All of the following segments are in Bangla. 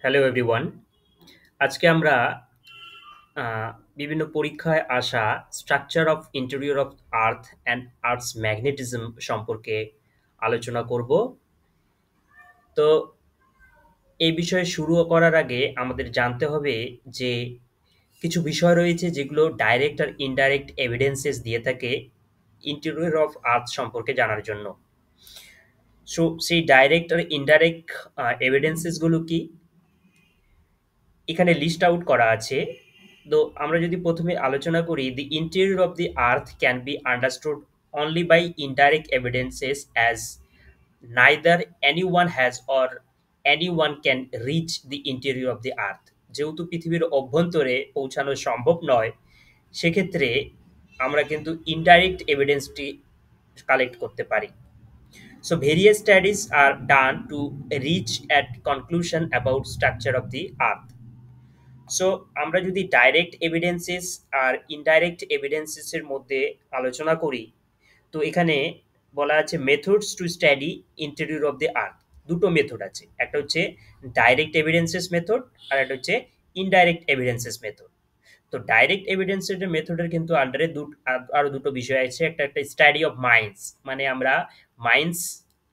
Hello everyone. আজকে আমরা আ বিভিন্ন পরীক্ষায় আসা structure of interior of earth and earths magnetism সম্পর্কে আলোচনা করব। তো এই বিষয়ে শুরু করার আগে আমাদের জানতে হবে যে কিছু বিষয় রয়েছে যেগুলো ডাইরেক্ট আর ইনডাইরেক্ট এভিডেন্সেস দিয়ে থাকে ইন্টেরিয়র অফ আর্থ সম্পর্কে জানার জন্য। সো সেই ডাইরেক্ট আর ইনডাইরেক্ট এভিডেন্সেস গুলো কি? এখানে লিস্ট আউট করা আছে। তো আমরা যদি প্রথমে আলোচনা করি, the interior of the earth can be understood only by indirect evidences as neither anyone has or anyone can reach the interior of the earth. যেহেতু পৃথিবীর অভ্যন্তরে পৌঁছানো সম্ভব নয়, সেক্ষেত্রে আমরা কিন্তু ইনডাইরেক্ট এভিডেন্সটি কালেক্ট করতে পারি। So various studies are done to reach at conclusion about structure of the earth. So আমরা যদি ডাইরেক্ট এভিডেন্সেস আর ইনডাইরেক্ট এভিডেন্সেস এর মধ্যে আলোচনা করি, তো এখানে বলা আছে methods to study interior of the earth. দুটো মেথড আছে, একটা হচ্ছে ডাইরেক্ট এভিডেন্সেস মেথড আর একটা হচ্ছে ইনডাইরেক্ট এভিডেন্সেস মেথড। তো ডাইরেক্ট এভিডেন্সের মেথডের কিন্তু আন্ডারে আরো দুটো বিষয় আছে, একটা একটা স্টাডি অফ মাইন্স, মানে আমরা মাইন্স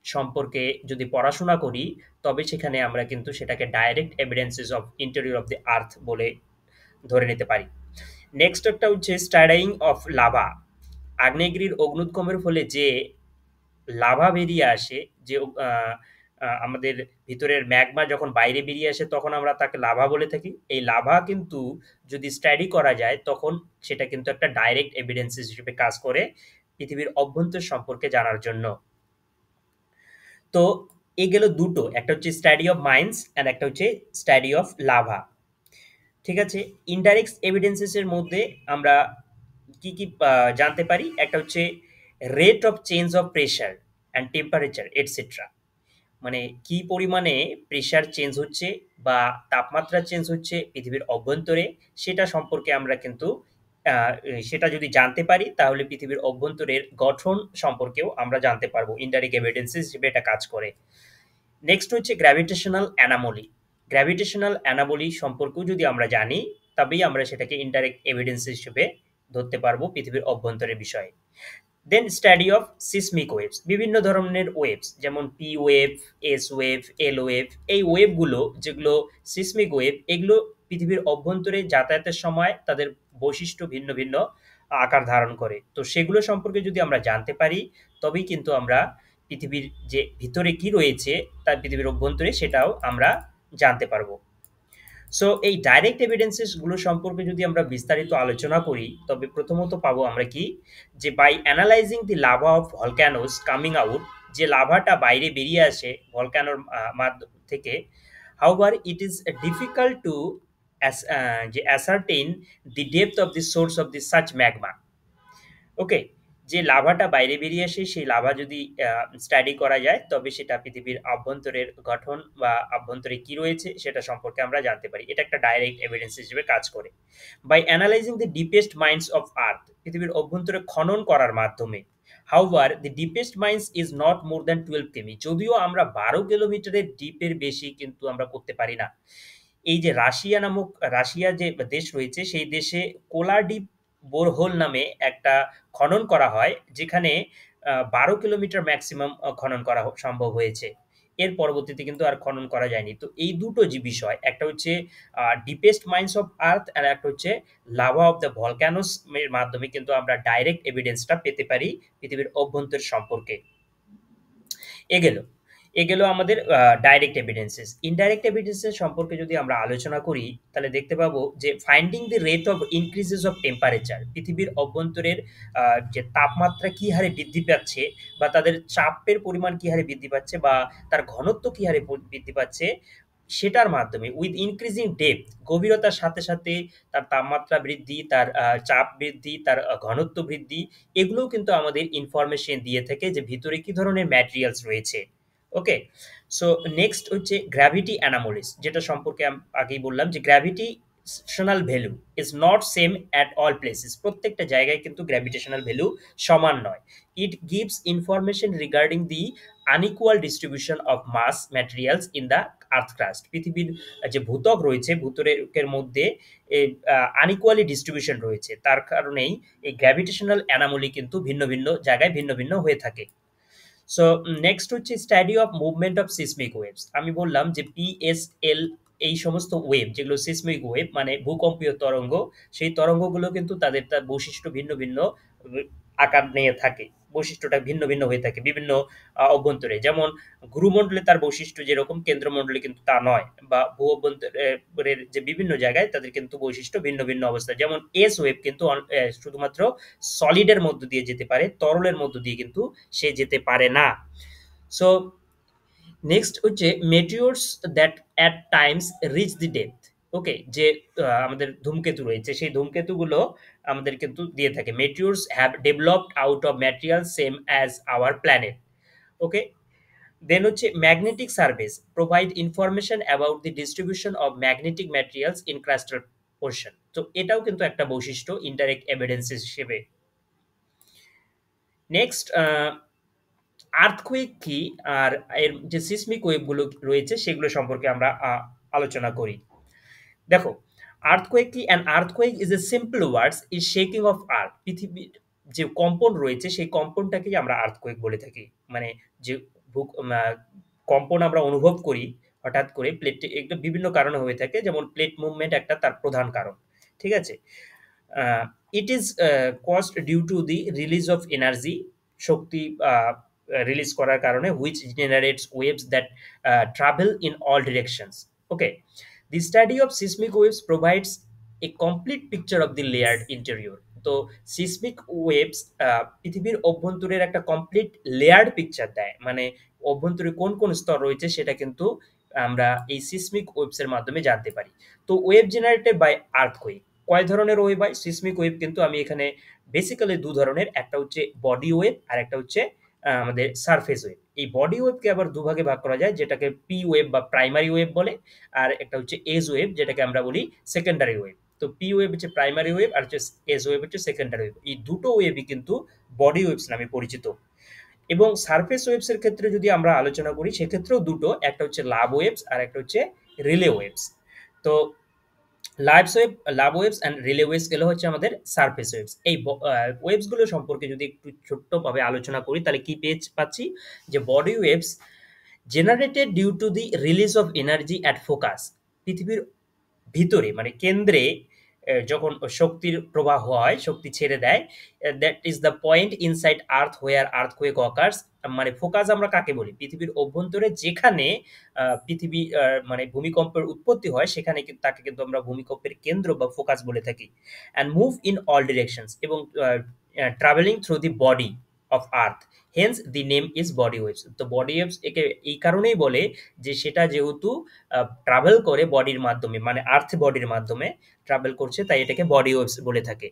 সম্পর্কে যদি পড়াশোনা করি তবে সেখানে আমরা কিন্তু সেটাকে direct evidences of interior of the earth বলে ধরে নিতে পারি। নেক্সট একটা হচ্ছে স্টাডিং অফ লাভা। আগ্নেয়গিরির অগ্নুৎগমের ফলে যে লাভা বেরিয়ে আসে, যে আমাদের ভিতরের ম্যাগমা যখন বাইরে বেরিয়ে আসে তখন আমরা তাকে লাভা বলে থাকি। এই লাভা কিন্তু যদি স্টাডি করা যায় তখন সেটা কিন্তু একটা ডাইরেক্ট এভিডেন্সেস হিসেবে কাজ করে পৃথিবীর অভ্যন্তর সম্পর্কে জানার জন্য। তো এই গেল দুটো, একটা হচ্ছে স্টাডি অফ মাইন্স অ্যান্ড একটা হচ্ছে স্টাডি অফ লাভা। ঠিক আছে, ইনডাইরেক্ট এভিডেন্সেস এর মধ্যে আমরা কি কি জানতে পারি? একটা হচ্ছে rate of change of pressure and temperature etcetera, মানে কি পরিমাণে প্রেশার চেঞ্জ হচ্ছে বা তাপমাত্রা চেঞ্জ হচ্ছে পৃথিবীর অভ্যন্তরে, সেটা সম্পর্কে আমরা কিন্তু সেটা যদি জানতে পারি তাহলে পৃথিবীর অভ্যন্তরের গঠন সম্পর্কেও আমরা জানতে পারবো। ইনডাইরেক্ট এভিডেন্সেস হিসেবে এটা কাজ করে। নেক্সট হচ্ছে গ্র্যাভিটেশনাল অ্যানামলি। গ্র্যাভিটেশনাল অ্যানামলি সম্পর্কেও যদি আমরা জানি তবেই আমরা সেটাকে ইনডাইরেক্ট এভিডেন্স হিসেবে ধরতে পারবো পৃথিবীর অভ্যন্তরের বিষয়ে। দেন স্টাডি অফ সিসমিক ওয়েভস, বিভিন্ন ধরনের ওয়েভস যেমন পি ওয়েভ, এস ওয়েভ, এল ওয়েভ। এই ওয়েভগুলো যেগুলো সিসমিক ওয়েভ, এগুলো পৃথিবীর অভ্যন্তরে যাতায়াতের সময় তাদের বৈশিষ্ট্য ভিন্ন ভিন্ন আকার ধারণ করে। তো সেগুলো সম্পর্কে যদি আমরা জানতে পারি তবেই কিন্তু আমরা পৃথিবীর যে ভিতরে কি রয়েছে তার পৃথিবীর অভ্যন্তরে সেটাও আমরা জানতে পারবো। সো এই ডাইরেক্ট এভিডেন্সেস গুলো সম্পর্কে যদি আমরা বিস্তারিত আলোচনা করি তবে প্রথমত পাবো আমরা কি, যে by analysing the lava of volcanoes coming out, যে লাভাটা বাইরে বেরিয়ে আসে ভলক্যানোর মাধ্যম থেকে। However it is difficult to যে ascertain the depth of the source of the such magma. Okay, যে লাভাটা বাইরে বেরিয়ে আসে সেই লাভা যদি স্টাডি করা যায় তবে সেটা পৃথিবীর অভ্যন্তরের গঠন বা অভ্যন্তরে কি রয়েছে সেটা সম্পর্কে আমরা জানতে পারি। এটা একটা ডাইরেক্ট এভিডেন্স হিসেবে কাজ করে। By analysing the deepest mines of earth, পৃথিবীর অভ্যন্তরে খনন করার মাধ্যমে। However the deepest mines is not more than 12 কিমি, যদিও আমরা 12 কিলোমিটারের ডিপের বেশি কিন্তু আমরা করতে পারি না। এই যে রাশিয়া যে দেশ রয়েছে সেই দেশে কোলাডিপ বোরহোল নামে একটা খনন করা হয়, যেখানে 12 কিলোমিটার ম্যাক্সিমাম খনন করা সম্ভব হয়েছে। এর পরবর্তীতে কিন্তু আর খনন করা যায়নি। তো এই দুটো যে বিষয়, একটা হচ্ছে ডিপেস্ট মাইন্স অফ আর্থ আর একটা হচ্ছে লাভা অফ দ্য ভলক্যানোস এর মাধ্যমে কিন্তু আমরা ডাইরেক্ট এভিডেন্সটা পেতে পারি পৃথিবীর অভ্যন্তর সম্পর্কে। এ গেল আমাদের ডাইরেক্ট এভিডেন্সেস। ইনডাইরেক্ট এভিডেন্সেস সম্পর্কে যদি আমরা আলোচনা করি তাহলে দেখতে পাবো যে finding the rate of increases of temperature, পৃথিবীর অভ্যন্তরের যে তাপমাত্রা কি হারে বৃদ্ধি পাচ্ছে বা তাদের চাপের পরিমাণ কি হারে বৃদ্ধি পাচ্ছে বা তার ঘনত্ব কি হারে বৃদ্ধি পাচ্ছে, সেটার মাধ্যমে উইথ ইনক্রিজিং ডেপথ, গভীরতার সাথে সাথে তার তাপমাত্রা বৃদ্ধি, তার চাপ বৃদ্ধি, তার ঘনত্ব বৃদ্ধি, এগুলোও কিন্তু আমাদের ইনফরমেশন দিয়ে থাকে যে ভিতরে কি ধরনের ম্যাটেরিয়ালস রয়েছে। ওকে, সো নেক্সট হচ্ছে গ্র্যাভিটি অ্যানামোলিস, যেটা সম্পর্কে আগেই বললাম যে gravity gravitational value is not same at all places. প্রত্যেকটা জায়গায় কিন্তু গ্র্যাভিটেশনাল ভ্যালু সমান নয়। It gives information regarding the unequal distribution of mass materials in the earth crust. পৃথিবীর যে ভূত্বক রয়েছে, ভূত্বকের মধ্যে আনইকুয়ালি ডিস্ট্রিবিউশন রয়েছে, তার কারণেই এই গ্র্যাভিটেশনাল অ্যানামলি কিন্তু ভিন্ন ভিন্ন জায়গায় ভিন্ন ভিন্ন হয়ে থাকে। সো নেক্সট হচ্ছে study of movement of seismic waves. আমি বললাম যে পিএসএল, এই সমস্ত ওয়েভ যেগুলো সিসমিক ওয়েভ মানে ভূকম্পীয় তরঙ্গ, সেই তরঙ্গগুলো কিন্তু তার বৈশিষ্ট্য ভিন্ন ভিন্ন আকার নিয়ে থাকে, বৈশিষ্ট্যটা ভিন্ন ভিন্ন হয়ে থাকে বিভিন্ন অভ্যন্তরে। যেমন গুরুমণ্ডলে তার বৈশিষ্ট্য যেরকম, কেন্দ্রমণ্ডলে কিন্তু তা নয়, বা ভূ অভ্যন্তরের যে বিভিন্ন জায়গায় তাদের কিন্তু বৈশিষ্ট্য ভিন্ন ভিন্ন অবস্থা। যেমন এস ওয়েভ কিন্তু শুধুমাত্র সলিডের মধ্য দিয়ে যেতে পারে, তরলের মধ্য দিয়ে কিন্তু সে যেতে পারে না। সো নেক্সট হচ্ছে meteors that at times reach the depth. Okay, যে আমাদের ধূমকেতু রয়েছে, সেই ধূমকেতুগুলো আমাদের কিন্তু দিয়ে থাকে। Meteors have developed out of material same as our planet. Okay, then হচ্ছে magnetic surveys provide information about the distribution of magnetic materials in crustal portion. তো এটাও কিন্তু একটা বৈশিষ্ট্য ইনডাইরেক্ট এভিডেন্স হিসেবে। নেক্সট, আর্থকুয়েক কি, আর এর যে সিসমিক ওয়েভগুলো রয়েছে সেগুলো সম্পর্কে আমরা আলোচনা করি। দেখো, আর্থকুয়েক কি? An earthquake is a simple words is shaking of earth. পৃথিবীর যে কম্পন রয়েছে সেই কম্পনটাকেই আমরা আর্থকুয়েক বলে থাকি। মানে যে কম্পন আমরা অনুভব করি হঠাৎ করে প্লেটে, একটা বিভিন্ন কারণে হয়ে থাকে, যেমন প্লেট মুভমেন্ট একটা তার প্রধান কারণ। ঠিক আছে, it is caused due to the release of energy, শক্তি রিলিজ করার কারণে, which generates waves that travel in all directions. Okay, the study of seismic waves provides a complete picture of the layered interior. তো সিসমিক ওয়েভস পৃথিবীর অভ্যন্তরের একটা কমপ্লিট লেয়ার্ড পিকচার দেয়, মানে অভ্যন্তরে কোন কোন স্তর রয়েছে সেটা কিন্তু আমরা এই সিসমিক ওয়েভস এর মাধ্যমে জানতে পারি। তো ওয়েভ জেনারেটেড বাই আর্থকুয়েক, কয় ধরনের ওয়েভ হয়? সিসমিক ওয়েভ কিন্তু আমি এখানে বেসিক্যালি দু ধরনের, একটা হচ্ছে বডি ওয়েভ আর একটা হচ্ছে আমাদের সারফেস ওয়েভ। এই বডি ওয়েভকে আবার দুভাগে ভাগ করা যায়, যেটাকে পি ওয়েভ বা প্রাইমারি ওয়েভ বলে, আর একটা হচ্ছে এজ ওয়েভ যেটাকে আমরা বলি সেকেন্ডারি ওয়েভ। তো পি ওয়েভ হচ্ছে প্রাইমারি ওয়েভ আর হচ্ছে এজ ওয়েভ হচ্ছে সেকেন্ডারি ওয়েভ। এই দুটো ওয়েভই কিন্তু বডি ওয়েভস নামে পরিচিত। এবং সারফেস ওয়েভস এর ক্ষেত্রে যদি আমরা আলোচনা করি সেক্ষেত্রেও দুটো, একটা হচ্ছে লাভ ওয়েভস আর একটা হচ্ছে রিলে ওয়েভস। তো lives wave, love waves and relay waves গেলে হচ্ছে আমাদের সারফেস ওয়েভস। এই ওয়েভস গুলো সম্পর্কে যদি একটু ছোট্টভাবে আলোচনা করি তাহলে কি পাচ্ছি, যে body waves generated due to the release of energy at focus. পৃথিবীর ভিতরে মানে কেন্দ্রে যখন শক্তির প্রবাহ হয়, শক্তি ছেড়ে দেয়, that is the point inside earth where earthquake occurs. মানে ফোকাস আমরা কাকে বলি? পৃথিবীর অভ্যন্তরে যেখানে পৃথিবী মানে ভূমিকম্পের উৎপত্তি হয় সেখানে কিন্তু তাকে কিন্তু আমরা ভূমিকম্পের কেন্দ্র বা ফোকাস বলে থাকি। And move in all directions, এবং travelling through the body of earth, hence the name is body waves. তো বডি ওয়েভস একে এই কারণেই বলে যে সেটা যেহেতু ট্রাভেল করে বডির মাধ্যমে, মানে আর্থ বডির মাধ্যমে ট্রাভেল করছে, তাই এটাকে বডি ওয়েভস বলে থাকে।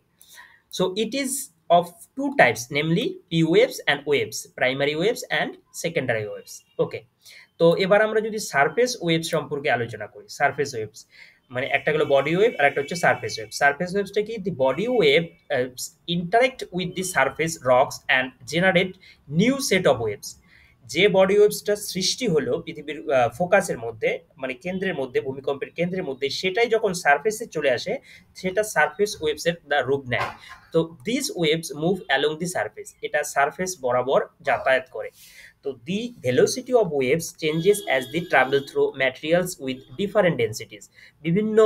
So it is of two types, namely P waves and waves, primary waves and secondary waves. Okay, তো এবার আমরা যদি সারফেস ওয়েভস সম্পর্কে আলোচনা করি, সারফেস ওয়েভস মানে একটা হলো বডি ওয়েভ আর একটা হচ্ছে সারফেস ওয়েভ। সারফেস ওয়েভসটা কি? দি body wave interact with the surface rocks and generate new set of waves. যে বডি ওয়েভসটা সৃষ্টি হলো পৃথিবীর ফোকাসের মধ্যে, মানে কেন্দ্রের মধ্যে, ভূমিকম্পের কেন্দ্রের মধ্যে, সেটাই যখন সারফেসে চলে আসে সেটা সারফেস ওয়েভসের রূপ নেয়। তো this waves move along the surface, এটা সারফেস বরাবর যাতায়াত করে। তো the velocity of waves changes as the travel through materials with different densities. বিভিন্ন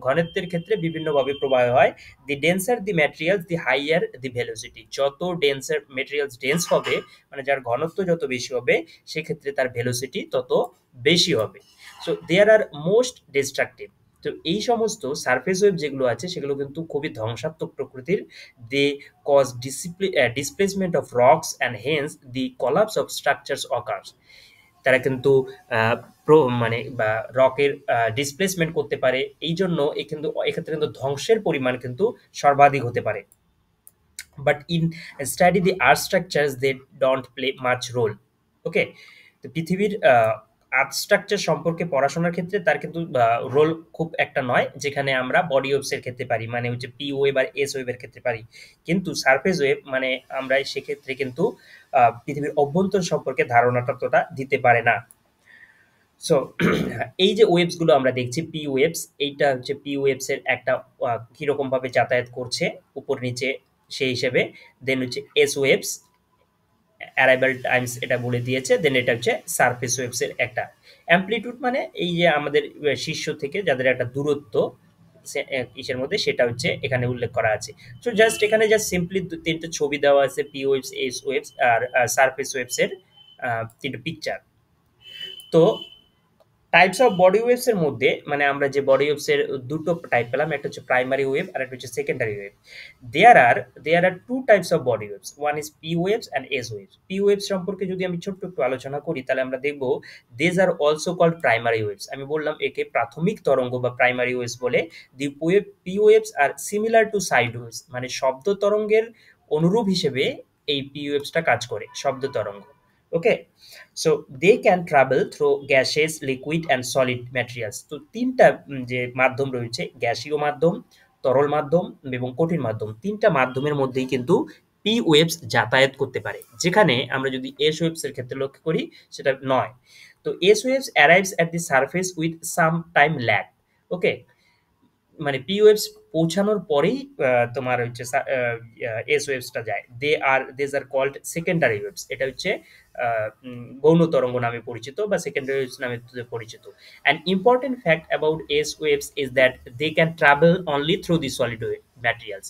ঘনত্বের ক্ষেত্রে বিভিন্নভাবে প্রবাহ হয়। The denser the materials the higher the velocity. যত ডেন্সার ম্যাটেরিয়ালস ডেন্স হবে, মানে যার ঘনত্ব যত বেশি হবে সেক্ষেত্রে তার ভেলোসিটি তত বেশি হবে। So there are most destructive. তো এই সমস্ত সারফেস ওয়েভ যেগুলো আছে সেগুলো কিন্তু খুবই ধ্বংসাত্মক প্রকৃতির। They cause displacement of rocks and hence the collapse of structures occurs. তারা কিন্তু মানে বা রকের ডিসপ্লেসমেন্ট করতে পারে, এই জন্য কিন্তু এক্ষেত্রে কিন্তু ধ্বংসের পরিমাণ কিন্তু সর্বাধিক হতে পারে। But in study the earth structures they don't play much role. Okay, তো পৃথিবীর আর্থ স্ট্রাকচার সম্পর্কে পড়াশোনার ক্ষেত্রে তার কিন্তু রোল খুব একটা নয়, যেখানে আমরা বডি ওয়েভস এর ক্ষেত্রে পারি, মানে হচ্ছে পি ওয়েভ আর এস ওয়েভ এর ক্ষেত্রে পারি। কিন্তু সারফেস ওয়েভ মানে আমরা সেক্ষেত্রে কিন্তু পৃথিবীর অভ্যন্তর সম্পর্কে ধারণাটা তোটা দিতে পারে না। সো এই যে ওয়েভস গুলো আমরা দেখছি পি ওয়েভস, এইটা হচ্ছে পি ওয়েভস এর একটা কিরকম ভাবে যাতায়াত করছে উপর নিচে সেই হিসেবে। দেন হচ্ছে এস ওয়েভস, অ্যারাইভাল টাইমস এটা বলে দিয়েছে। দেন এটা হচ্ছে সারফেস ওয়েভস এর একটা অ্যামপ্লিটিউড, মানে এই যে আমাদের শীর্ষ থেকে যাদের একটা দূরত্ব ইসের মধ্যে, সেটা হচ্ছে এখানে উল্লেখ করা আছে। সো জাস্ট এখানে জাস্ট সিম্পলি তিনটে ছবি দেওয়া আছে, পি ওয়েভস, এস ওয়েভস আর সারফেস ওয়েভস এর তিনটে পিকচার। তো টাইপস অফ বডি ওয়েভস এর মধ্যে মানে আমরা যে বডি ওয়েভস এর দুটো টাইপ পেলাম, একটা হচ্ছে প্রাইমারি ওয়েভ আর একটা হচ্ছে secondary wave. There are two types of body waves, one is P waves and S waves. P waves সম্পর্কে যদি আমি ছোট্ট একটু আলোচনা করি তাহলে আমরা দেখব these are also called primary waves. আমি বললাম একে প্রাথমিক তরঙ্গ বা প্রাইমারি ওয়েভস বলে। The P waves are similar to side waves, মানে শব্দ তরঙ্গের অনুরূপ হিসেবে এই পি ওয়েভসটা কাজ করে, শব্দ তরঙ্গ। Okay, so they can travel through gases, liquid and solid materials. তো তিনটা যে মাধ্যম রয়েছে, গ্যাসীয় মাধ্যম, তরল মাধ্যম এবং কঠিন মাধ্যম, তিনটা মাধ্যমের মধ্যেই কিন্তু পি ওয়েভস যাতায়াত করতে পারে। যেখানে আমরা যদি এস ওয়েভস এর ক্ষেত্রে লক্ষ্য করি সেটা নয়। তো S waves arrives at the surface with some time lag. Okay, মানে পি ওয়েভস পৌঁছানোর পরেই তোমার হচ্ছে এস ওয়েভসটা যায়। These are called secondary waves. এটা হচ্ছে গৌণ তরঙ্গ নামে পরিচিত বা সেকেন্ডারি ওয়েভস নামে পরিচিত। An important fact about S waves is that they can travel only through the solid materials.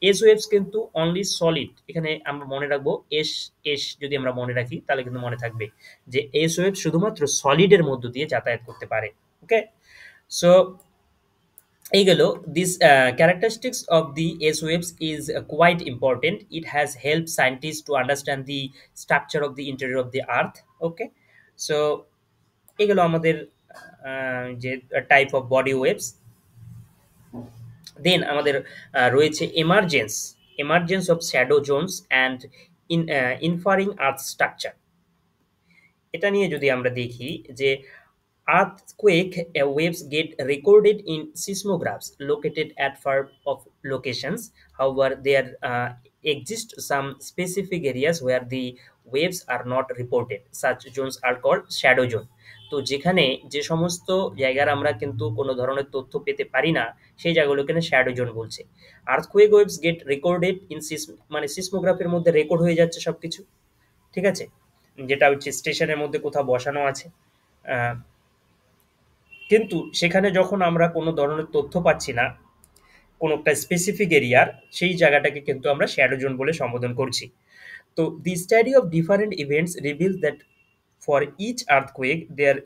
S waves কিন্তু অনলি সলিড, এখানে আমরা মনে রাখবো এস, এস যদি আমরা মনে রাখি তাহলে কিন্তু মনে থাকবে যে এস ওয়েভ শুধুমাত্র সলিডের মধ্য দিয়ে যাতায়াত করতে পারে। ওকে, সো এই গেল this characteristics of the S waves is quite important. It has helped scientists to understand the structure of the interior of the earth. Okay, so এই গেল আমাদের যে type of body waves. Then আমাদের রয়েছে emergence of shadow zones and inferring earth structure. এটা নিয়ে যদি আমরা দেখি যে earthquake waves get recorded in seismographs located at far off locations. However, there exist some specific areas where the waves are not reported. Such zones are called shadow zone. তো যেখানে যে সমস্ত জায়গার আমরা কিন্তু কোনো ধরনের তথ্য পেতে পারি না সেই জায়গাগুলোকে শ্যাডো জোন বলছে। Earthquake waves get recorded in মানে সিসমোগ্রাফের মধ্যে রেকর্ড হয়ে যাচ্ছে সবকিছু, ঠিক আছে, যেটা হচ্ছে স্টেশনের মধ্যে কোথাও বসানো আছে। কিন্তু সেখানে যখন আমরা কোনো ধরনের তথ্য পাচ্ছি না কোনো একটা স্পেসিফিক এরিয়ার, সেই জায়গাটাকে কিন্তু আমরা শ্যাডো জোন বলে সম্বোধন করছি। তো the study of different events reveals that for each earthquake there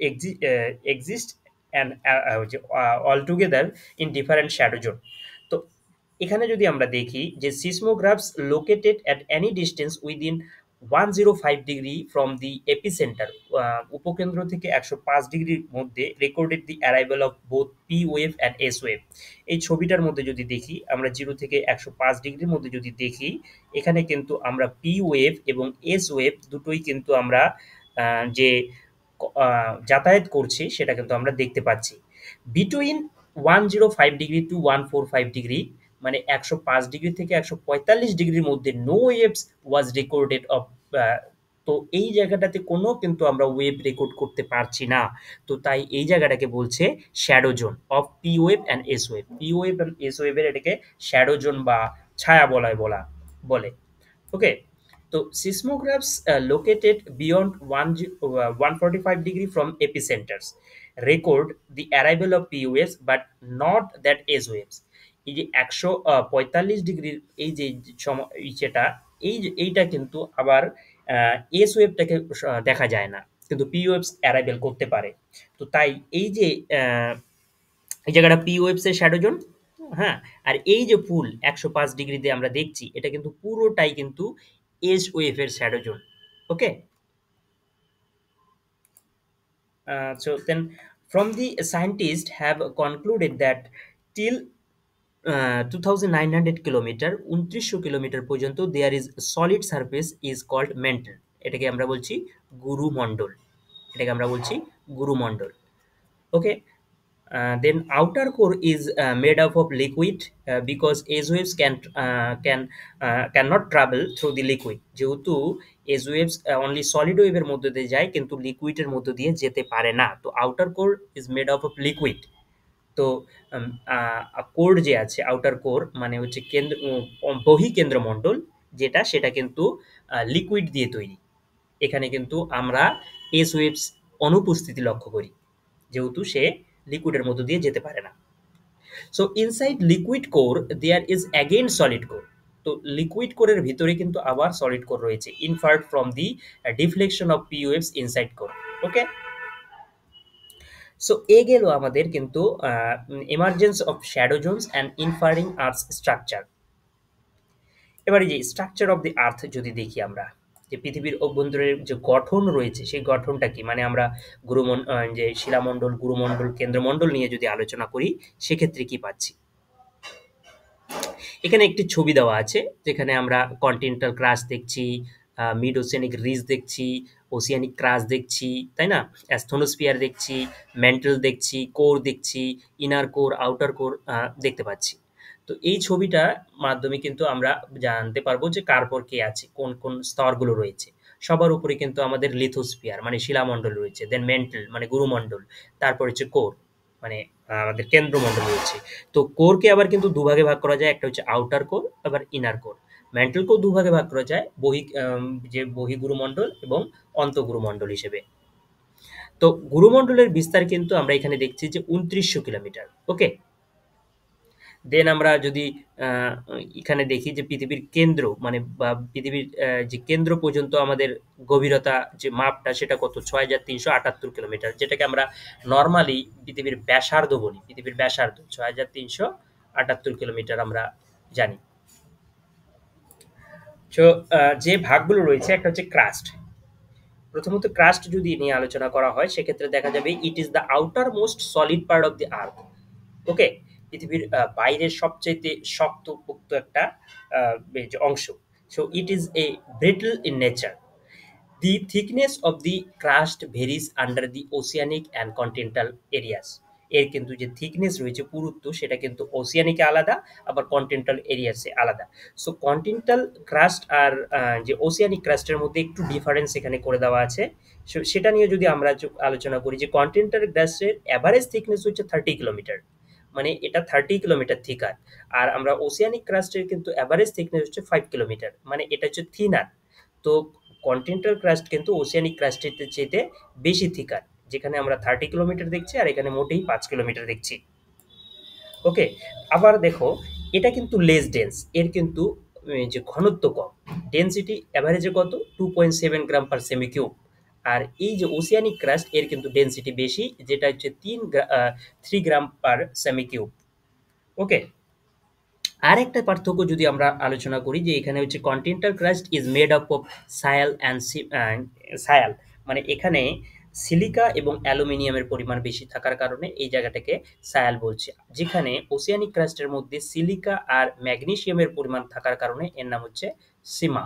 exist and all together in different shadow zone. তো এখানে যদি আমরা দেখি যে seismographs located at any distance within 105 degree from the epicenter, উপকেন্দ্র থেকে 105 ডিগ্রির মধ্যে recorded the arrival of both P wave and S wave. এই ছবিটার মধ্যে যদি দেখি আমরা 0 থেকে 105 ডিগ্রির মধ্যে যদি দেখি, এখানে কিন্তু আমরা পি ওয়েভ এবং এস ওয়েভ দুটোই কিন্তু আমরা যে যাতায়াত করছি সেটা কিন্তু আমরা দেখতে পাচ্ছি। বিটুইন 105 ডিগ্রি টু 145 ডিগ্রি, মানে 105 ডিগ্রি থেকে 145 ডিগ্রির মধ্যে no waves was recorded of. তো এই জায়গাটাতে কোনো কিন্তু আমরা ওয়েভ রেকর্ড করতে পারছি না। তো তাই এই জায়গাটাকে বলছে shadow zone of P wave and S wave. P wave and S ওয়েভের এটাকে শ্যাডো জোন বা ছায়া বলায় বলে। ওকে, তো seismographs located beyond 145 degree from epicenters record the arrival of P waves but not that S waves. এই যে 145 ডিগ্রির এই যে যেটা এইটা কিন্তু আবার এস ওয়েভটাকে দেখা যায় না, কিন্তু পি ওয়েভস অ্যারাইভেল করতে পারে। তো তাই এই যে এই জায়গাটা পি ওয়েভস এর শ্যাডো জোন। হ্যাঁ, আর এই যে ফুল 105 ডিগ্রিতে আমরা দেখছি এটা কিন্তু পুরোটাই কিন্তু এস ওয়েভ এর shadow zone. Okay, so then from the scientists have concluded that till 2900 kilometre 2900 kilometre পর্যন্ত there is solid surface is called mantle. এটাকে আমরা বলছি গুরুমণ্ডল। এটাকে আমরা বলছি গুরুমণ্ডল। ওকে, then outer core is made up of liquid because S waves cannot travel through the liquid, যেহেতু S waves only solid wave এর মধ্যে দিয়ে যায় কিন্তু লিকুইডের মধ্যে দিয়ে যেতে পারে না, তো outer core is made up of liquid. তো কোর যে আছে আউটার কোর মানে হচ্ছে কেন্দ্র বহিঃকেন্দ্রমণ্ডল যেটা সেটা কিন্তু লিকুইড দিয়ে তৈরি। এখানে কিন্তু আমরা এস ওয়েভস অনুপস্থিতি লক্ষ্য করি যেহেতু সে লিকুইডের মধ্য দিয়ে যেতে পারে না। So inside liquid core there is again solid core. তো লিকুইড কোরের ভিতরে কিন্তু আবার সলিড কোর রয়েছে, inferred from the deflection of P waves inside core. Okay, so এ গেল আমাদের কিন্তু emergence of shadow zones and inferring earth structure. এবারে যে স্ট্রাকচার অফ দি আর্থ যদি দেখি আমরা, যে পৃথিবীর অভ্যন্তরের যে গঠন রয়েছে সেই গঠনটা কি, মানে আমরা যে শিলামণ্ডল, গুরুমণ্ডল, কেন্দ্রমণ্ডল নিয়ে যদি আলোচনা করি সেক্ষেত্রে কি পাচ্ছি। এখানে একটি ছবি দেওয়া আছে যেখানে আমরা কন্টিনেন্টাল ক্রাস্ট দেখছি, মিড ওসিয়ানিক রিজ দেখছি, ওসিয়ানিক ক্রাস্ট দেখছি, তাই না, অ্যাস্থনোস্ফিয়ার দেখছি, ম্যান্টেল দেখছি, কোর দেখছি, ইনার কোর, আউটার কোর দেখতে পাচ্ছি। তো এই ছবিটা মাধ্যমে কিন্তু আমরা জানতে পারবো যে কার পর কে আছে, কোন কোন স্তরগুলো রয়েছে। সবার উপরে কিন্তু আমাদের লিথোস্ফিয়ার মানে শিলামণ্ডল রয়েছে, দেন মেন্টেল মানে গুরুমণ্ডল, তারপর হচ্ছে কোর মানে আমাদের কেন্দ্রমণ্ডল রয়েছে। তো কোরকে আবার কিন্তু দুভাগে ভাগ করা যায়, একটা হচ্ছে আউটার কোর আবার ইনার কোর। ম্যান্টেলকেও দুভাগে ভাগ করা যায়, যে বহিঃগুরুমণ্ডল এবং অন্তঃগুরুমণ্ডল হিসেবে। তো গুরুমণ্ডলের বিস্তার কিন্তু আমরা এখানে দেখছি যে ২৯০০ কিলোমিটার। ওকে, দেন আমরা যদি এখানে দেখি যে পৃথিবীর কেন্দ্র মানে বা পৃথিবীর যে কেন্দ্র পর্যন্ত আমাদের গভীরতা যে মাপটা সেটা কত, ৬৩৭৮ কিলোমিটার, যেটাকে আমরা নর্মালি পৃথিবীর ব্যাসার্ধ বলি। পৃথিবীর ব্যাসার্ধ ৬৩৭৮ কিলোমিটার আমরা জানি। তো যে ভাগগুলো রয়েছে একটা হচ্ছে ক্রাস্ট। প্রথমত ক্রাস্ট যদি নিয়ে আলোচনা করা হয় সেক্ষেত্রে দেখা যাবে it is the outer most solid part of the earth. Okay, পৃথিবীর বাইরের সবচাইতে শক্তপোক্ত একটা যে অংশ। So it is a brittle in nature. The thickness of the crust varies under the oceanic and continental areas. এর কিন্তু যে থিকনেস রয়েছে পুরুত্ব সেটা কিন্তু ওসিয়ানিকে আলাদা আবার কন্টিনেন্টাল এরিয়াসে আলাদা। সো কন্টিনেন্টাল ক্রাস্ট আর যে ওসিয়ানিক ক্রাস্টের মধ্যে একটু ডিফারেন্স এখানে করে দেওয়া আছে। সেটা নিয়ে যদি আমরা আলোচনা করি যে কন্টিনেন্টাল ক্রাস্টের অ্যাভারেজ থিকনেস হচ্ছে 30 কিলোমিটার, মানে এটা 30 কিলোমিটার থিকার। আর আমরা ওসিয়ানিক ক্রাস্টের কিন্তু অ্যাভারেজ থিকনেস হচ্ছে 5 কিলোমিটার, মানে এটা হচ্ছে থিনার। তো কন্টিনেন্টাল ক্রাস্ট কিন্তু ওসিয়ানিক ক্রাস্টের চাইতে বেশি থিকার, যেখানে আমরা 30 কিলোমিটার দেখছি আর এখানে মোটেই 5 কিলোমিটার দেখছি। ওকে, আবার দেখো এটা কিন্তু লেস ডেন্স, এর কিন্তু যে ঘনত্ব কম, ডেন্সিটি অ্যাভারেজে কত 2.7 গ্রাম পার সেমি কিউব। আর এই যে ওসিয়ানিক ক্রাস্ট এর কিন্তু ডেন্সিটি বেশি, যেটা হচ্ছে 3 গ্রাম পার সেমি কিউব। ওকে, আরেকটা পার্থক্য যদি আমরা আলোচনা করি যে এখানে হচ্ছে continental crust is made up of sial and sial, মানে এখানে সিলিকা এবং অ্যালুমিনিয়ামের পরিমাণ বেশি থাকার কারণে এই জায়গাটাকে সায়াল বলছে, যেখানে ওসিয়ানিক ক্রাস্টের মধ্যে সিলিকা আর ম্যাগনেসিয়ামের পরিমাণ থাকার কারণে এর নাম হচ্ছে সিমা,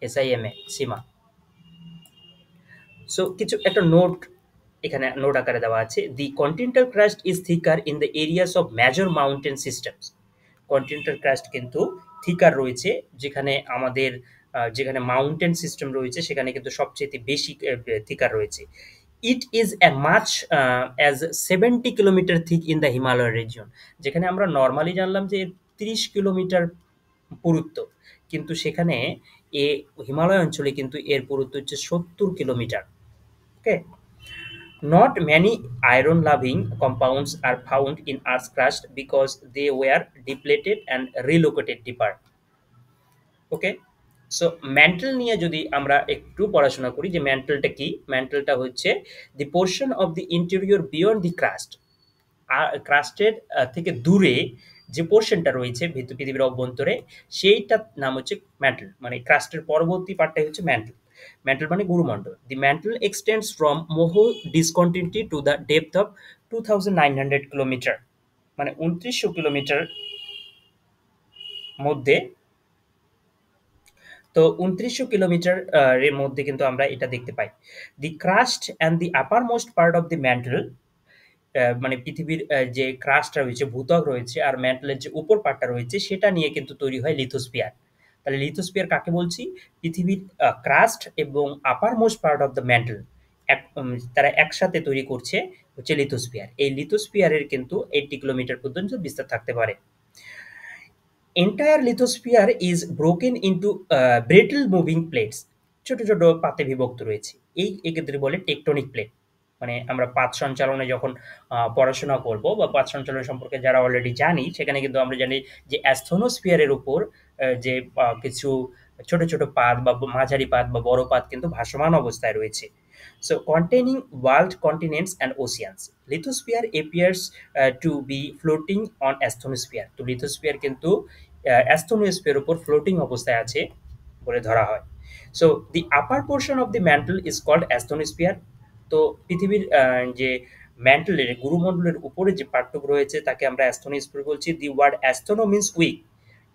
SIMA, সিমা। সো কিছু একটা নোট এখানে নোট আকারে দেওয়া আছে, the continental crust is thicker in the areas of major mountain systems. Continental crust কিন্তু থিকার রয়েছে যেখানে আমাদের যেখানে মাউন্টেন সিস্টেম রয়েছে সেখানে কিন্তু সবচেয়ে বেশি থিকার রয়েছে। It is A much as 70 kilometre thick in the Himalaya region, যেখানে আমরা নর্মালি জানলাম যে 30 কিলোমিটার পুরুত্ব, কিন্তু সেখানে হিমালয় অঞ্চলে কিন্তু এর পুরুত্ব হচ্ছে 70 kilometre. Okay, not many iron-loving compounds are found in Earth's crust because they were depleted and relocated deeper. Okay, so men tell নিয়ে যদি আমরা একটু পড়াশোনা করি যে ম্যান্টেলটা কি, ম্যান্টেলটা হচ্ছে the portion of the interior beyond the crust. আর ক্রাস্টের থেকে দূরে যে পোর্শনটা রয়েছে পৃথিবীর অভ্যন্তরে সেইটার নাম হচ্ছে ম্যান্টেল, মানে ক্রাস্টের পরবর্তী পার্টটাই হচ্ছে ম্যান্টেল। ম্যান্টেল মানে গুরুমণ্ডল। The mantle extends from Moho discontinuity to the depth of 2900 kilometre, মানে ২৯০০ কিলোমিটার মধ্যে তো ২৯০০ কিলোমিটার এর মধ্যে কিন্তু আমরা এটা দেখতে পাই। The crust and the upper most part of the mantle, মানে পৃথিবীর যে ক্রাস্টটা রয়েছে, ভূত্বক রয়েছে আর ম্যান্টলের যে উপর পার্টটা রয়েছে সেটা নিয়ে কিন্তু তৈরি হয় লিথোস্ফিয়ার। তাহলে লিথোস্ফিয়ার কাকে বলছি? পৃথিবীর ক্রাস্ট এবং upper most part of the mantle তারা একসাথে তৈরি করছে হচ্ছে লিথোস্ফিয়ার। এই লিথোস্ফিয়ারের কিন্তু 80 কিলোমিটার পর্যন্ত বিস্তার থাকতে পারে। Entire lithosphere is broken into brittle moving plates. ছোট, ছোট পাতে বিভক্ত রয়েছে। এক্ষেত্রে বলে টেকটনিক প্লেট। মানে আমরা পাত সঞ্চালনে যখন পড়াশোনা করব বা পাত সঞ্চালন সম্পর্কে যারা অলরেডি জানি, সেখানে কিন্তু আমরা জানি যে অ্যাস্থনোস্ফিয়ারের উপর যে কিছু ছোট, ছোট পাত বা মাঝারি পাত বা বড় পাত কিন্তু ভাসমান অবস্থায় রয়েছে। So containing world continents and oceans. Lithosphere appears to be floating on astronosphere. তো lithosphere কিন্তু astronosphere উপর floating অবস্থায় আছে বলে ধরা হয়। So the upper portion of the mantle is called astronosphere. তো পৃথিবীর যে ম্যান্টলের গুরুমণ্ডলের উপরে যে পার্টটুকু রয়েছে তাকে আমরা অ্যাস্ট্রোনোস্ফিয়ার বলছি। The word astheno means weak.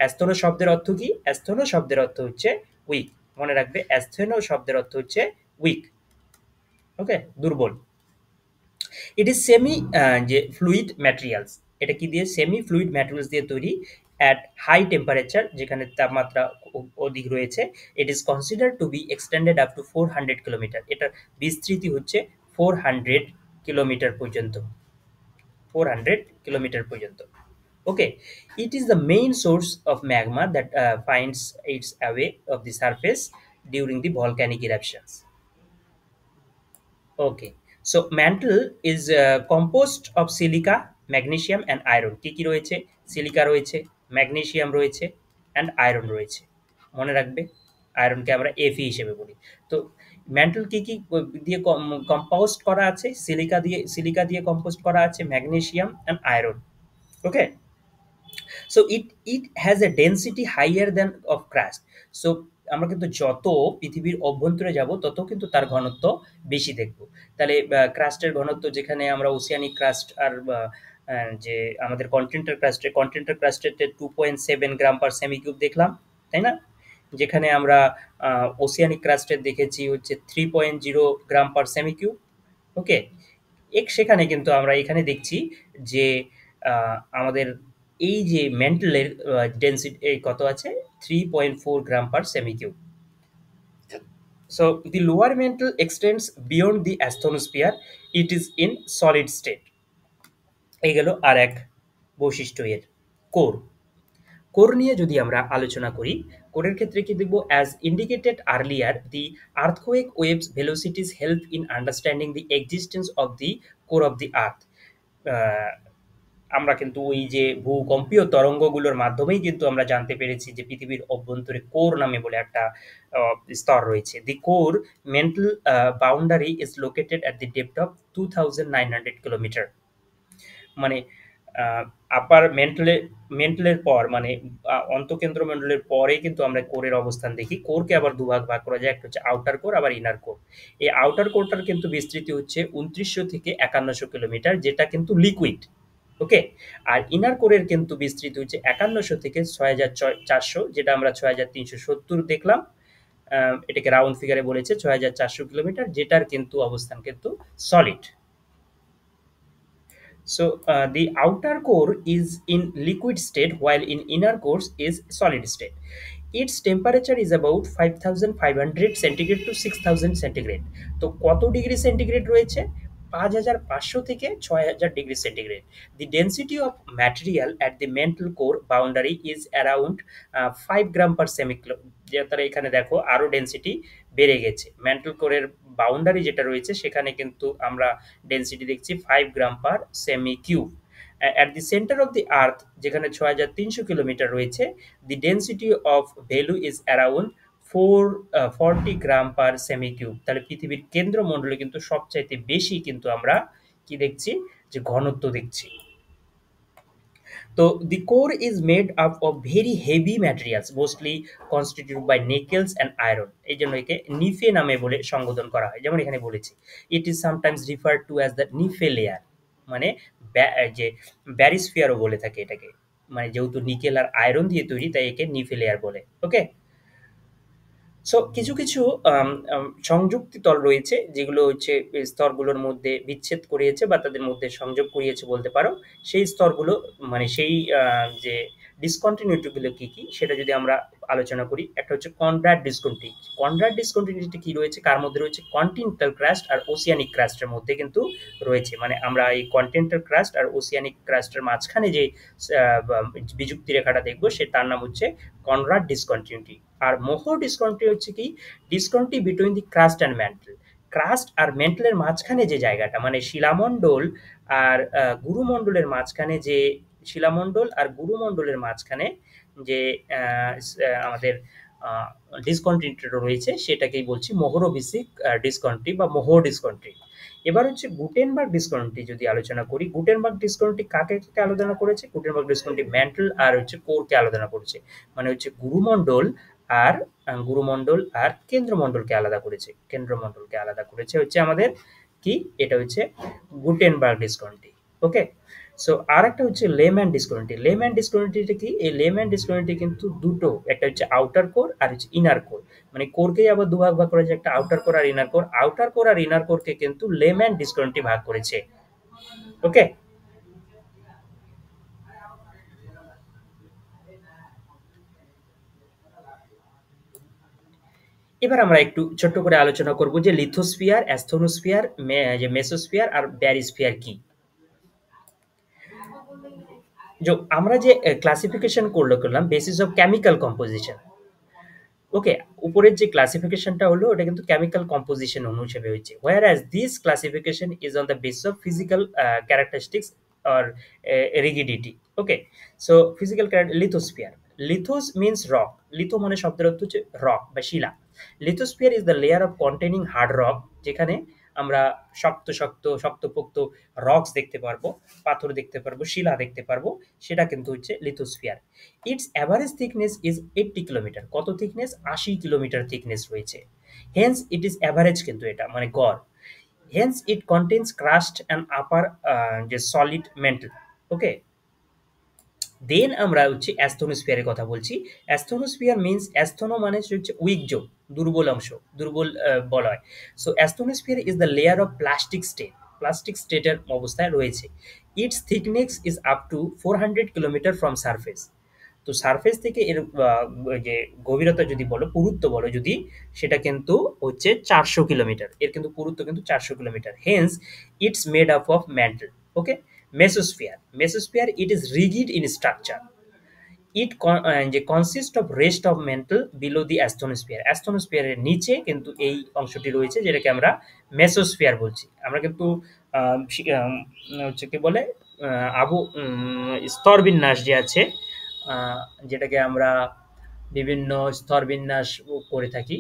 Astheno শব্দের অর্থ কি? অ্যাস্ট্রোনো শব্দের অর্থ হচ্ছে উইক। মনে রাখবে, অ্যাস্থেনো শব্দের অর্থ হচ্ছে উইক। ওকে, দুর্বল। ইট ইজ সেমি যে ফ্লুইড ম্যাটেরিয়ালস, এটা কি দিয়ে? সেমি ফ্লুইড ম্যাটেরিয়ালস দিয়ে তৈরি অ্যাট হাই টেম্পারেচার, যেখানে তাপমাত্রা অধিক রয়েছে। It is consider to be extended up to 400 kilometre. এটার বিস্তৃতি হচ্ছে 400 কিলোমিটার পর্যন্ত। 400 কিলোমিটার পর্যন্ত। Okay, it is the main source of magma that finds its away of the surface during the volcanic eruptions. Okay, so mantle is composed of silica, magnesium and iron. কি কি রয়েছে? সিলিকা রয়েছে, ম্যাগনেসিয়াম রয়েছে অ্যান্ড আয়রন রয়েছে। মনে রাখবে, আয়রনকে আমরা Fe হিসেবে বলি। তো ম্যান্টল কি কি দিয়ে কম্পোস্ট করা আছে? সিলিকা দিয়ে কম্পোস্ট করা আছে, magnesium and iron. Okay, so it has a density higher than of crust. So আমরা কিন্তু যত পৃথিবীর অভ্যন্তরে যাব তত কিন্তু তার ঘনত্ব বেশি দেখব। তাহলে ক্রাস্টের ঘনত্ব, যেখানে আমরা ওসিয়ানিক ক্রাস্ট আর যে আমাদের কন্টিনেন্টাল ক্রাস্টের 2.7 গ্রাম পার সেমি কিউব দেখলাম, তাই না? যেখানে আমরা ওসিয়ানিক ক্রাস্টের দেখেছি হচ্ছে 3.0 গ্রাম পার সেমি কিউব। ওকে, সেখানে কিন্তু আমরা এখানে দেখছি যে আমাদের এই যে ম্যান্টলের ডেনসিটি কত আছে? 3.4 গ্রাম পার সেমি cube. So the lower mantle extends beyond the asthenosphere. It is in solid state. এই গেল আর এক বৈশিষ্ট্য এর। কোর। কোর নিয়ে যদি আমরা আলোচনা করি, কোরের ক্ষেত্রে কি দেখব? As indicated earlier, the earthquake waves velocities help in understanding the existence of the core of the earth. আমরা কিন্তু ওই যে ভূকম্পীয় তরঙ্গগুলোর মাধ্যমেই কিন্তু আমরা জানতে পেরেছি যে পৃথিবীর অভ্যন্তরে কোর নামে বলে একটা স্তর রয়েছে। The core mantle boundary is located at the depth of 2900 kilometre. মানে আপার মেন্টালের পর, মানে অন্তঃকেন্দ্র মন্ডলের পরেই কিন্তু আমরা কোরের অবস্থান দেখি। কোরকে আবার দুভাগ ভাগ করা যায়, একটা হচ্ছে আউটার কোর, আবার ইনার কোর। এই আউটার কোরটার কিন্তু বিস্তৃতি হচ্ছে ২৯০০ থেকে ৫১০০ কিলোমিটার, যেটা কিন্তু লিকুইড। ওকে, আর ইনার কোরের কিন্তু বিস্তৃতি হচ্ছে ৫১০০ থেকে ৬৪০০, যেটা আমরা ৬৩৭০ দেখলাম। এটাকে রাউন্ড ফিগারে বলেছে ৬৪০০ কিলোমিটার, যেটার কিন্তু অবস্থান কিন্তু solid. So the outer core is in liquid state while in inner core is solid state. Its temperature is about 5500 centigrade to 6000 centigrade. তো কত ডিগ্রি সেন্টিগ্রেড রয়েছে? ৫৫০০ থেকে ৬০০০ degree centigrade. The density of material at the mantle core boundary is around 5 gram per সেমি কিউব। যে তারা এখানে দেখো আরো ডেনসিটি বেড়ে গেছে। ম্যান্টল কোরের বাউন্ডারি যেটা রয়েছে সেখানে কিন্তু আমরা ডেনসিটি দেখছি 5 গ্রাম পার সেমি cube. At the centre of the earth, যেখানে ৬৩০০ কিলোমিটার রয়েছে, the density of value is around 40 gram per সেমি কিউব। তাহলে পৃথিবীর কেন্দ্রমণ্ডলে কিন্তু সবচাইতে বেশি কিন্তু আমরা কি দেখছি? যে ঘনত্ব দেখছি। তো the core is made up of very heavy materials mostly constituted by nickels and iron। এই জন্য একে নিফে নামে বলে সম্বোধন করা হয়। যেমন এখানে বলেছি, it is sometimes referred to as the নিফে layer. মানে যে ব্যারিস্ফিয়ারও বলে থাকে এটাকে। মানে যেহেতু নিকেল আর আয়রন দিয়ে তৈরি, তাই একে নিফে লেয়ার বলে। ওকে, সো কিছু, কিছু আম আম সংযুক্তি তল রয়েছে যেগুলো হচ্ছে এই স্তরগুলোর মধ্যে বিচ্ছেদ করিয়েছে বা তাদের মধ্যে সংযোগ করিয়েছে বলতে পারো। সেই স্তরগুলো মানে সেই যে ডিসকন্টিনিউটি গুলো কি, কি সেটা যদি আমরা আলোচনা করি। একটা হচ্ছে কনরাড ডিসকন্টি। কনরাড ডিসকন্টিনিউটি কি রয়েছে? কার মধ্যে রয়েছে? কন্টিনেন্টাল ক্রাস্ট আর ওসিয়ানিক ক্রাস্ট এর মধ্যে কিন্তু রয়েছে। মানে আমরা এই কন্টিনেন্টাল ক্রাস্ট আর ওসিয়ানিক ক্রাস্ট এর মাঝখানে যে আ বা বিযুক্তি রেখাটা দেখব তার নাম হচ্ছে কনরাড ডিসকন্টিনিউটি। আর মোহর ডিসকন্টি হচ্ছে কি? Discontinuity between the crust and mantle. Crust আর ম্যান্টলের মাঝখানে যে জায়গাটা মানে শিলামণ্ডল আর গুরুমণ্ডলের মাঝখানে যে শিলামণ্ডল আর গুরুমণ্ডলের মাঝখানে যে আমাদের আ ডিসকন্টিনিউটি রয়েছে সেটাকেই বলছি মোহরভিসিক ডিসকন্টি বা মোহর ডিসকন্টি। এবার হচ্ছে গুটেনবার্গ ডিসকন্টি যদি আলোচনা করি, গুটেনবার্গ ডিসকন্টি কাকে, কাকে আলোচনা করেছে? গুটেনবার্গ ডিসকন্টি মেন্টাল আর হচ্ছে কোরকে আলোচনা করেছে। মানে হচ্ছে গুরুমণ্ডল আর কেন্দ্রমণ্ডলকে আলাদা করেছে। কেন্দ্রমণ্ডলকে আলাদা করেছে হচ্ছে আমাদের কি? এটা হচ্ছে গুটেনবার্গ ডিসকন্টি। ওকে? সো আরেকটা হচ্ছে লেম্যান ডিসকন্টি। লেম্যান ডিসকন্টিটা কি? এই লেম্যান ডিসকন্টি কিন্তু দুটো। একটা হচ্ছে আউটার কোর আর হচ্ছে ইনার কোর। মানে কোরকেই আবার দুভাগ ভাগ করা যায়, একটা আউটার কোর আর ইনার কোর। আউটার কোর আর ইনার কোরকে কিন্তু লেম্যান ডিসকন্টি ভাগ করেছে। ওকে? এবার আমরা একটু ছোট্ট করে আলোচনা করব যে লিথোস্ফিয়ার, অ্যাস্থনোস্ফিয়ার, যে মেসোস্ফিয়ার আর ব্যারিস্ফিয়ার কি। আমরা যে ক্লাসিফিকেশন করলাম বেসিস অফ কেমিক্যাল কম্পোজিশন। ওকে, উপরের যে ক্লাসিফিকেশনটা হলো ওটা কিন্তু কেমিক্যাল কম্পোজিশন অনুসারে হয়েছে, whereas this classification is on the basis of physical characteristics or rigidity. Okay, so physical lithosphere. Lithos means rock. Litho মানে শব্দের অর্থ হচ্ছে রক বা শিলা। Lithosphere is the layer of containing hard rock, যেখানে আমরা শক্তপোক্ত রকস দেখতে পারবো, পাথর দেখতে পারবো, শিলা দেখতে পারবো, সেটা কিন্তু হচ্ছে lithosphere. Its average thickness is 80 kilometre. কত থিকনেস? 80 কিলোমিটার থিকনেস রয়েছে। হেন্স ইট ইজ অ্যাভারেজ, কিন্তু এটা মানে গড়। Hence it contains crust and upper যে সলিড মেন্টাল। ওকে, দেন আমরা হচ্ছে অ্যাস্থনোস্ফিয়ারের কথা বলছি। অ্যাস্থনোস্ফিয়ার মিনস অ্যাস্থনো মানে হচ্ছে উইক জোন, দুর্বল অংশ, দুর্বল বলয়। So asthenosphere is the layer of plastic state. Plastic স্টেটের অবস্থায় রয়েছে। Its thickness is up to 400 kilometre from surface. তো সারফেস থেকে এর যে গভীরতা যদি বলো, পুরুত্ব বলো যদি, সেটা কিন্তু হচ্ছে ৪০০ কিলোমিটার। এর কিন্তু পুরুত্ব কিন্তু ৪০০ kilometre. Hence it's made up of mantle. Okay, mesosphere. Mesosphere it is rigid in structure. যে consist of rest of mantle below the asthenosphere. অ্যাস্থনোস্ফিয়ারের নিচে কিন্তু এই অংশটি রয়েছে, যেটাকে আমরা মেসোস্ফিয়ার বলছি। আমরা কিন্তু হচ্ছে কি বলে স্তরবিন্যাস যে আছে, যেটাকে আমরা বিভিন্ন স্তরবিন্যাস করে থাকি,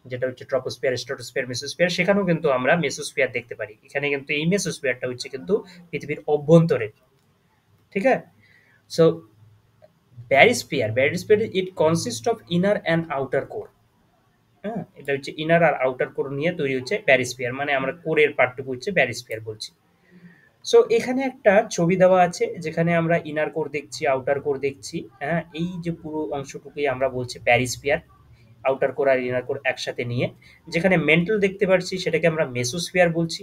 যেটা হচ্ছে ট্রপোস্ফিয়ার, স্ট্রাটোস্ফিয়ার, মেসোস্ফিয়ার, সেখানেও কিন্তু আমরা মেসোস্ফিয়ার দেখতে পারি। এখানে কিন্তু এই মেসোস্ফিয়ারটা হচ্ছে কিন্তু পৃথিবীর অভ্যন্তরে। ঠিক আছে? So barysphere it consist of inner and outer core. হ্যাঁ, এটা হচ্ছে ইনার আর আউটার কোর নিয়ে তৈরি হচ্ছে ব্যারিস্ফিয়ার। মানে আমরা কোরের পার্টটুকু হচ্ছে ব্যারিস্ফিয়ার বলছি। সো এখানে একটা ছবি দেওয়া আছে যেখানে আমরা ইনার কোর দেখছি, আউটার কোর দেখছি। হ্যাঁ, এই যে পুরো অংশটুকুই আমরা বলছি ব্যারিস্ফিয়ার, আউটার কোর আর ইনার কোর একসাথে নিয়ে। যেখানে মেন্টাল দেখতে পাচ্ছি সেটাকে আমরা মেসোস্ফিয়ার বলছি।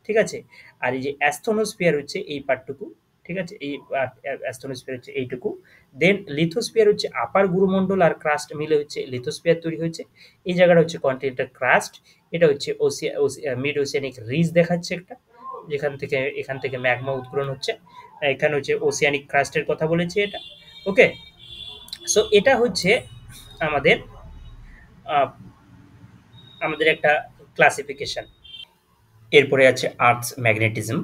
ঠিক আছে? আর এই যে অ্যাস্থনোস্ফিয়ার হচ্ছে এই পার্টটুকু। ঠিক আছে? এই অ্যাস্থনোস্ফিয়ার হচ্ছে এইটুকু। দেন লিথোস্ফিয়ার হচ্ছে আপার গুরুমণ্ডল আর ক্রাস্ট মিলে হচ্ছে লিথোস্ফিয়ার তৈরি হয়েছে। এই জায়গাটা হচ্ছে কন্টিনেন্টাল ক্রাস্ট। এটা হচ্ছে মিড ওসিয়ানিক রিজ দেখাচ্ছে একটা, এখান থেকে ম্যাগমা উৎকলন হচ্ছে। এখানে হচ্ছে ওসিয়ানিক ক্রাস্টের কথা বলেছি এটা। ওকে, সো এটা হচ্ছে আমাদের আহ, আমাদের একটা ক্লাসিফিকেশন। এরপরে আছে আর্থস ম্যাগনেটিজম।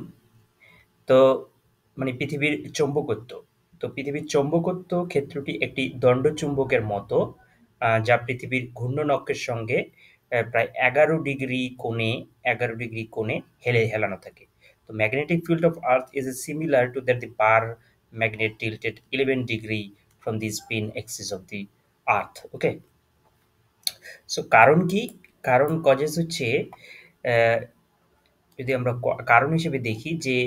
তো মানে পৃথিবীর চৌম্বকত্ব। তো পৃথিবীর চৌম্বকত্ব ক্ষেত্রটি একটি দণ্ডচুম্বকের মতো, যা পৃথিবীর ঘূর্ণনক্ষের সঙ্গে প্রায় ১১ ডিগ্রি কোণে হেলানো থাকে। তো magnetic field of earth is similar to that the bar magnet tilted 11 degree from the spin axis of the earth. Okay, so কারণ কি? কারণ কজেস হচ্ছে, আহ, যদি আমরা কারণ হিসেবে দেখি যে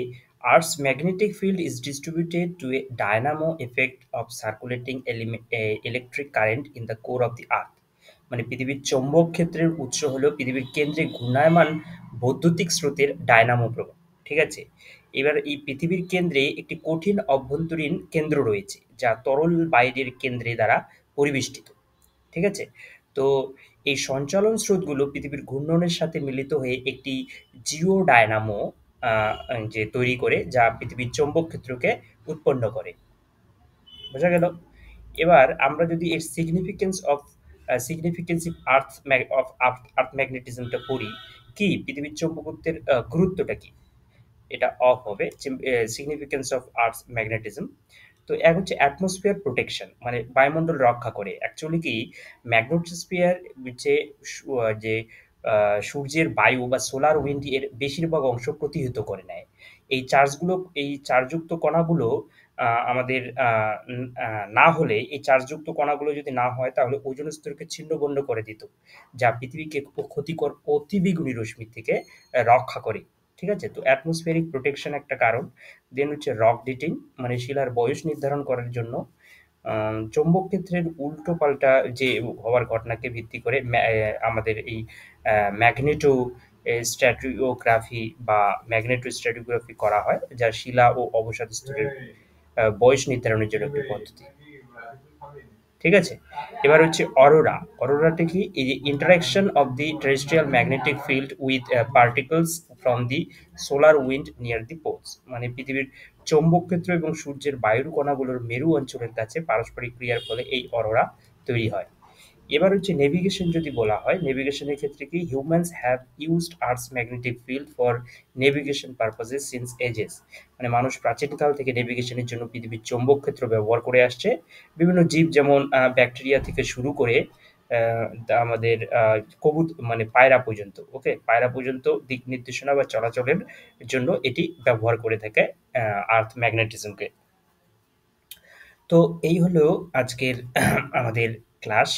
earth's magnetic field is distributed to a dynamo effect of circulating electric current in the core of the earth. মানে পৃথিবীর চৌম্বক ক্ষেত্রের উৎস হলো পৃথিবীর কেন্দ্রে ঘূর্ণায়মান বৈদ্যুতিক স্রোতের ডায়নামো প্রবাহ। ঠিক আছে? এবার এই পৃথিবীর কেন্দ্রে একটি কঠিন অভ্যন্তরীণ কেন্দ্র রয়েছে, যা তরল বাইরের কেন্দ্রে দ্বারা পরিবেষ্টিত। ঠিক আছে? তো এই সঞ্চালন স্রোতগুলো পৃথিবীর ঘূর্ণনের সাথে মিলিত হয়ে একটি জিওডায়নামো আ যে তৈরি করে, যা পৃথিবীর চৌম্বক ক্ষেত্রকে উৎপন্ন করে। বোঝা গেল? এবার আমরা যদি এর সিগনিফিকেন্স অফ আর্থ ম্যাগনেটিজমটা পড়ি, কি পৃথিবীর চৌম্বকত্বের গুরুত্বটা কি? এটা অফ হবে সিগনিফিকেন্স অফ আর্থ ম্যাগনেটিজম। তো এক হচ্ছে অ্যাটমসফিয়ার প্রোটেকশন, মানে বায়ুমণ্ডল রক্ষা করে। অ্যাকচুয়ালি কি ম্যাগনেটোস্ফিয়ার যে যে সূর্যের বায়ু বা সোলার উইন্ড এর বেশিরভাগ অংশ প্রতিহত করে নেয়। এই চার্জযুক্ত কণাগুলো আমাদের না হলে, এই চার্জযুক্ত কণাগুলো যদি না হয় তাহলে ওজোন স্তরকে ছিন্নভিন্ন করে দিত, যা পৃথিবীকে ক্ষতিকর অতিবেগুনি রশ্মি থেকে রক্ষা করে। ঠিক আছে? তো অ্যাটমসফিয়ারিক প্রোটেকশন একটা কারণ। দেন হচ্ছে রক ডেটিং, মানে শিলার বয়স নির্ধারণ করার জন্য। চৌম্বক ক্ষেত্রের উল্টো পাল্টা যে হওয়ার ঘটনাকে ভিত্তি করে আমাদের এই ম্যাগনেটো স্ট্র্যাটিগ্রাফি বা ম্যাগনেটোস্ট্র্যাটিগ্রাফি করা হয়, যা শিলা ও অবসাদ স্তরের বয়স নির্ধারণের জন্য একটি পদ্ধতি। ঠিক আছে? এবার হচ্ছে অরোরা। অরোরাটা কি? এই যে interaction of the terrestrial magnetic field with particles from the solar wind near the poles. মানে পৃথিবীর চৌম্বক ক্ষেত্র এবং সূর্যের বায়ুর কণাগুলোর মেরু অঞ্চলের কাছে পারস্পরিক ক্রিয়ার ফলে এই অরোরা তৈরি হয়। এবার হচ্ছে নেভিগেশন যদি বলা হয়, নেভিগেশনের ক্ষেত্রে কি humans have used earth's magnetic field for navigation purposes since ages. মানে মানুষ প্রাচীনকাল থেকে নেভিগেশনের জন্য পৃথিবীর চৌম্বক ক্ষেত্র ব্যবহার করে আসছে। বিভিন্ন জীব যেমন ব্যাকটেরিয়া থেকে শুরু করে আমাদের মানে পায়রা পর্যন্ত, ওকে, পায়রা পর্যন্ত দিক নির্দেশনা বা চলাচলের জন্য এটি ব্যবহার করে থাকে আর্থ ম্যাগনেটিজমকে। তো এই হলো আজকের আমাদের ক্লাস।